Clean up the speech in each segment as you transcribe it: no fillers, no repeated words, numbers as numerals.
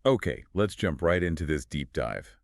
Okay, let's jump right into this deep dive.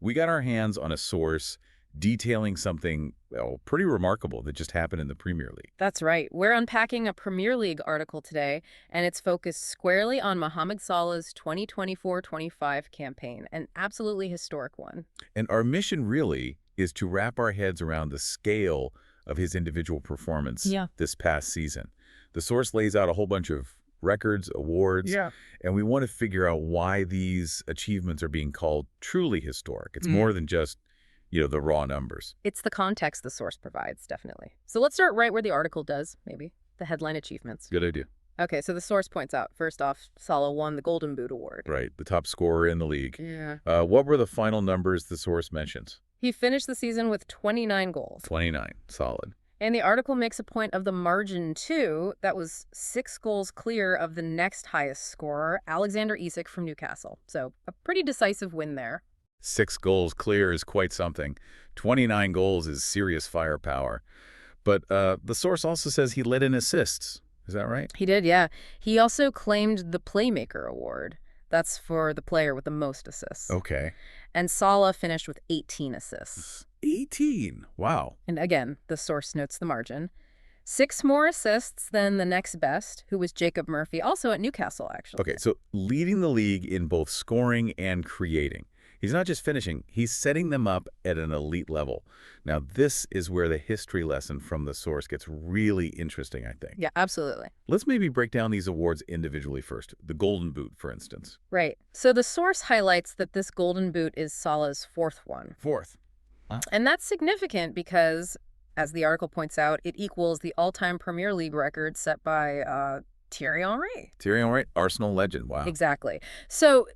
We got our hands on a source detailing something, well, pretty remarkable that just happened in the Premier League. That's right. We're unpacking a Premier League article today, and it's focused squarely on Mohamed Salah's 2024-25 campaign, an absolutely historic one. And our mission really is to wrap our heads around the scale of his individual performance Yeah. this past season. The source lays out a whole bunch of records, awards, and we want to figure out why these achievements are being called truly historic. It's more than just, the raw numbers. It's the context the source provides, definitely. So let's start right where the article does, maybe, the headline achievements. Good idea. Okay, so the source points out, first off, Salah won the Golden Boot award. Right, the top scorer in the league. Yeah. What were the final numbers the source mentions? He finished the season with 29 goals. 29, solid. And the article makes a point of the margin, too. That was 6 goals clear of the next highest scorer, Alexander Isak from Newcastle. So a pretty decisive win there. 6 goals clear is quite something. 29 goals is serious firepower. But the source also says he led in assists. Is that right? He did, yeah. He also claimed the Playmaker award. That's for the player with the most assists. Okay. And Salah finished with 18 assists. 18. Wow. And again, the source notes the margin. 6 more assists than the next best, who was Jacob Murphy, also at Newcastle, actually. Okay, so leading the league in both scoring and creating. He's not just finishing, he's setting them up at an elite level. Now, this is where the history lesson from the source gets really interesting, I think. Yeah, absolutely. Let's maybe break down these awards individually first. The Golden Boot, for instance. Right. So the source highlights that this Golden Boot is Salah's 4th one. 4th. And that's significant because, as the article points out, it equals the all-time Premier League record set by Thierry Henry. Thierry Henry, Arsenal legend. Wow. Exactly. So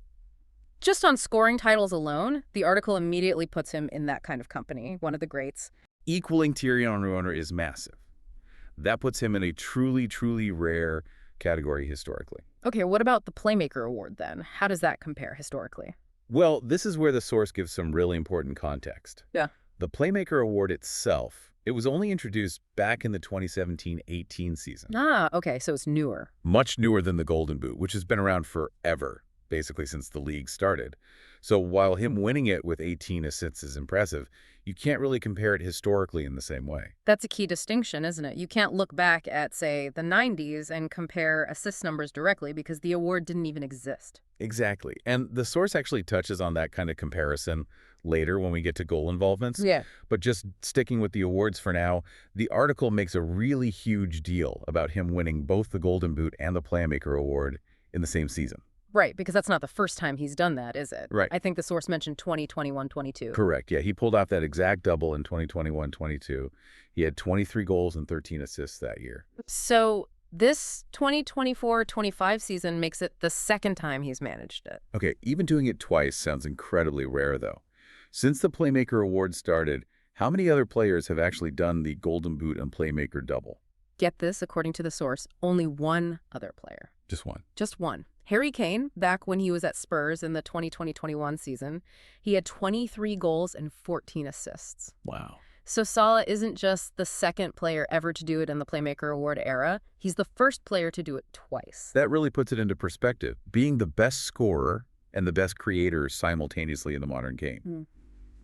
just on scoring titles alone, the article immediately puts him in that kind of company, one of the greats. Equaling Thierry Henry is massive. That puts him in a truly, truly rare category historically. Okay, what about the Playmaker award then? How does that compare historically? Well, this is where the source gives some really important context. Yeah. The Playmaker award itself, it was only introduced back in the 2017-18 season. Ah, okay, so it's newer. Much newer than the Golden Boot, which has been around forever, basically since the league started. So while him winning it with 18 assists is impressive, you can't really compare it historically in the same way. That's a key distinction, isn't it? You can't look back at, say, the 90s and compare assist numbers directly because the award didn't even exist. Exactly. And the source actually touches on that kind of comparison later when we get to goal involvements. Yeah. But just sticking with the awards for now, the article makes a really huge deal about him winning both the Golden Boot and the Playmaker award in the same season. Right, because that's not the first time he's done that, is it? Right. I think the source mentioned 2021-22. Correct. Yeah, he pulled off that exact double in 2021-22. He had 23 goals and 13 assists that year. So this 2024-25 season makes it the second time he's managed it. Okay, even doing it twice sounds incredibly rare, though. Since the Playmaker award started, how many other players have actually done the Golden Boot and Playmaker double? Get this, according to the source, only one other player. Just one. Just one. Harry Kane, back when he was at Spurs in the 2020-21 season, he had 23 goals and 14 assists. Wow. So Salah isn't just the second player ever to do it in the Playmaker Award era. He's the first player to do it twice. That really puts it into perspective. Being the best scorer and the best creator simultaneously in the modern game.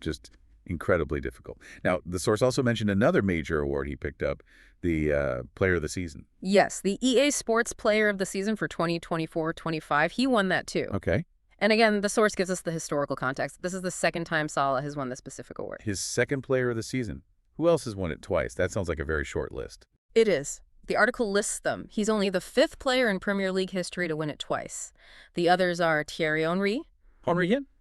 Just incredibly difficult. Now, the source also mentioned another major award he picked up, the Player of the Season. Yes, the EA Sports Player of the Season for 2024-25. He won that too. Okay. And again, the source gives us the historical context. This is the second time Salah has won this specific award. His second Player of the Season. Who else has won it twice? That sounds like a very short list. It is. The article lists them. He's only the 5th player in Premier League history to win it twice. The others are Thierry Henry,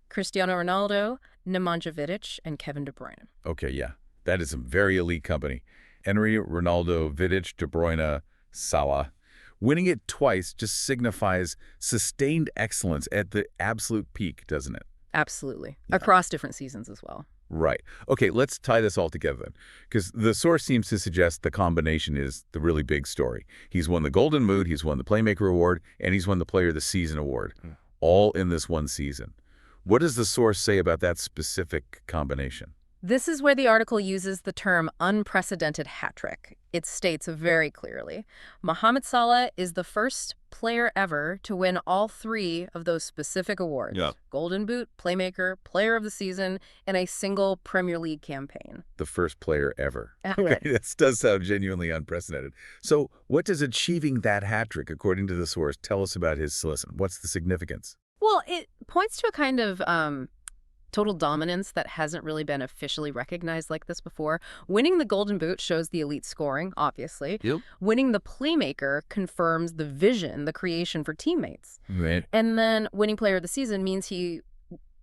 Cristiano Ronaldo, Nemanja Vidic, and Kevin De Bruyne. Okay, yeah. That is some very elite company. Henry, Ronaldo, Vidic, De Bruyne, Salah. Winning it twice just signifies sustained excellence at the absolute peak, doesn't it? Absolutely. Yeah. Across different seasons as well. Right. Okay, let's tie this all together then, because the source seems to suggest the combination is the really big story. He's won the Golden Boot, he's won the Playmaker Award, and he's won the Player of the Season Award, all in this one season. What does the source say about that specific combination? This is where the article uses the term unprecedented hat trick. It states very clearly, Mohamed Salah is the first player ever to win all three of those specific awards. Yeah. Golden Boot, Playmaker, Player of the Season, in a single Premier League campaign. The first player ever. Right. This does sound genuinely unprecedented. So what does achieving that hat trick, according to the source, tell us about his listen? What's the significance? Well, it points to a kind of total dominance that hasn't really been officially recognized like this before. Winning the Golden Boot shows the elite scoring, obviously. Yep. Winning the Playmaker confirms the vision, the creation for teammates. Right. And then winning Player of the Season means he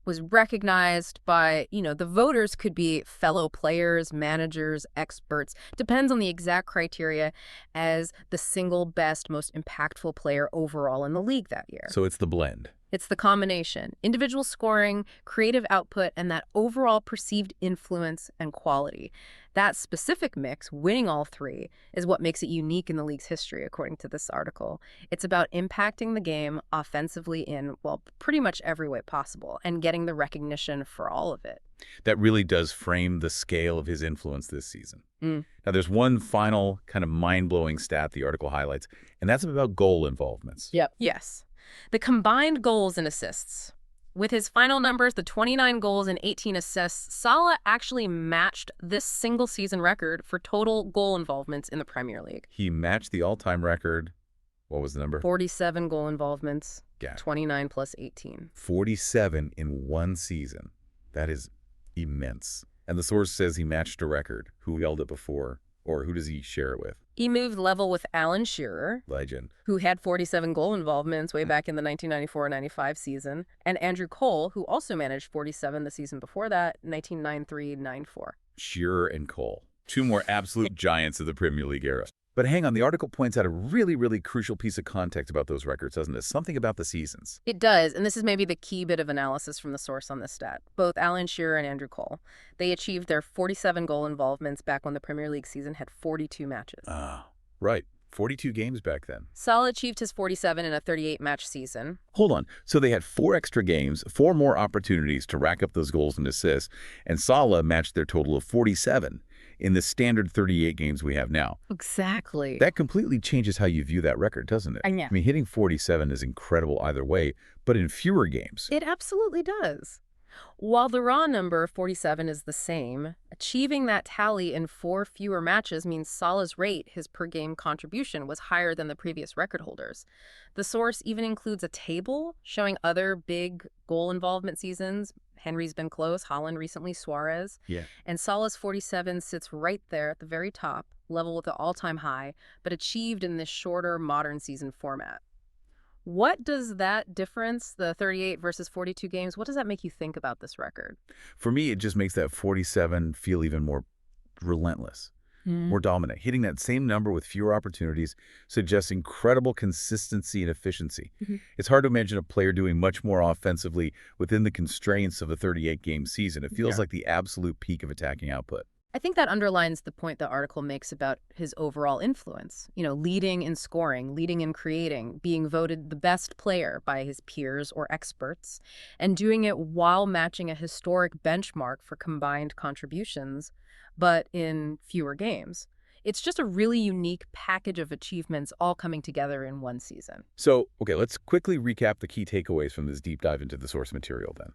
was recognized by, the voters could be fellow players, managers, experts, depends on the exact criteria, as the single best, most impactful player overall in the league that year. So it's the blend. It's the combination, individual scoring, creative output, and that overall perceived influence and quality. That specific mix, winning all three, is what makes it unique in the league's history, according to this article. It's about impacting the game offensively in, pretty much every way possible, and getting the recognition for all of it. That really does frame the scale of his influence this season. Now, there's one final kind of mind-blowing stat the article highlights, and that's about goal involvements. Yep. Yes. The combined goals and assists. With his final numbers, the 29 goals and 18 assists, Salah actually matched this single-season record for total goal involvements in the Premier League. He matched the all-time record. What was the number? 47 goal involvements, Yeah. 29 plus 18. 47 in one season. That is immense. And the source says he matched a record. Who held it before? Or who does he share it with? He moved level with Alan Shearer, Legend. who had 47 goal involvements way back in the 1994-95 season, and Andrew Cole, who also managed 47 the season before that, 1993-94. Shearer and Cole. Two more absolute giants of the Premier League era. But hang on, the article points out a really, really crucial piece of context about those records, doesn't it? Something about the seasons. It does, and this is maybe the key bit of analysis from the source on this stat. Both Alan Shearer and Andrew Cole, they achieved their 47 goal involvements back when the Premier League season had 42 matches. Ah, right. 42 games back then. Salah achieved his 47 in a 38-match season. Hold on. So they had 4 extra games, 4 more opportunities to rack up those goals and assists, and Salah matched their total of 47 in the standard 38 games we have now. Exactly. That completely changes how you view that record, doesn't it? Yeah. I mean, hitting 47 is incredible either way, but in fewer games. It absolutely does. While the raw number 47 is the same, achieving that tally in 4 fewer matches means Salah's rate, his per-game contribution, was higher than the previous record holders. The source even includes a table showing other big goal involvement seasons. Henry's been close, Haaland recently, Suarez. Yeah. And Salah's 47 sits right there at the very top, level with the all-time high, but achieved in this shorter modern season format. What does that difference, the 38 versus 42 games, what does that make you think about this record? For me, it just makes that 47 feel even more relentless, more dominant. Hitting that same number with fewer opportunities suggests incredible consistency and efficiency. It's hard to imagine a player doing much more offensively within the constraints of a 38-game season. It feels like the absolute peak of attacking output. I think that underlines the point the article makes about his overall influence. Leading in scoring, leading in creating, being voted the best player by his peers or experts, and doing it while matching a historic benchmark for combined contributions, but in fewer games. It's just a really unique package of achievements all coming together in one season. So, okay, let's quickly recap the key takeaways from this deep dive into the source material then.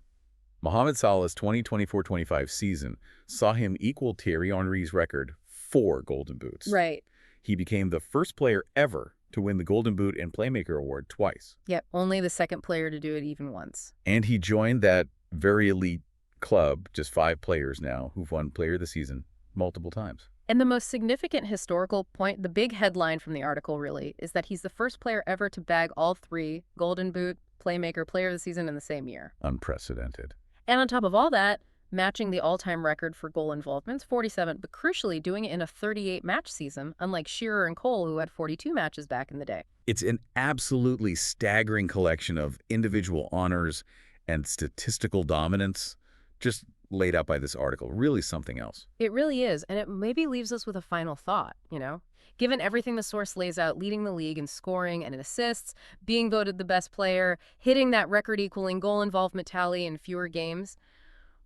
Mohamed Salah's 2024-25 season saw him equal Thierry Henry's record 4 Golden Boots. Right. He became the first player ever to win the Golden Boot and Playmaker award twice. Yep, only the second player to do it even once. And he joined that very elite club, just 5 players now, who've won Player of the Season multiple times. And the most significant historical point, the big headline from the article really, is that he's the first player ever to bag all 3, Golden Boot, Playmaker, Player of the Season in the same year. Unprecedented. And on top of all that, matching the all-time record for goal involvements, 47, but crucially doing it in a 38-match season, unlike Shearer and Cole, who had 42 matches back in the day. It's an absolutely staggering collection of individual honors and statistical dominance just laid out by this article. Really something else. It really is, and it maybe leaves us with a final thought, Given everything the source lays out, leading the league in scoring and in assists, being voted the best player, hitting that record-equaling goal involvement tally in fewer games,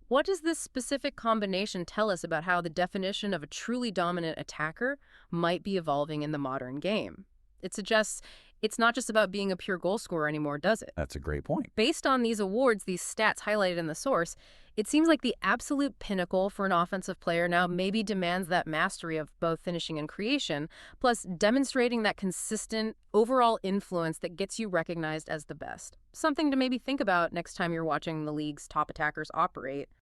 What does this specific combination tell us about how the definition of a truly dominant attacker might be evolving in the modern game? It suggests it's not just about being a pure goal scorer anymore, does it? That's a great point. Based on these awards, these stats highlighted in the source, it seems like the absolute pinnacle for an offensive player now maybe demands that mastery of both finishing and creation, plus demonstrating that consistent overall influence that gets you recognized as the best. Something to maybe think about next time you're watching the league's top attackers operate.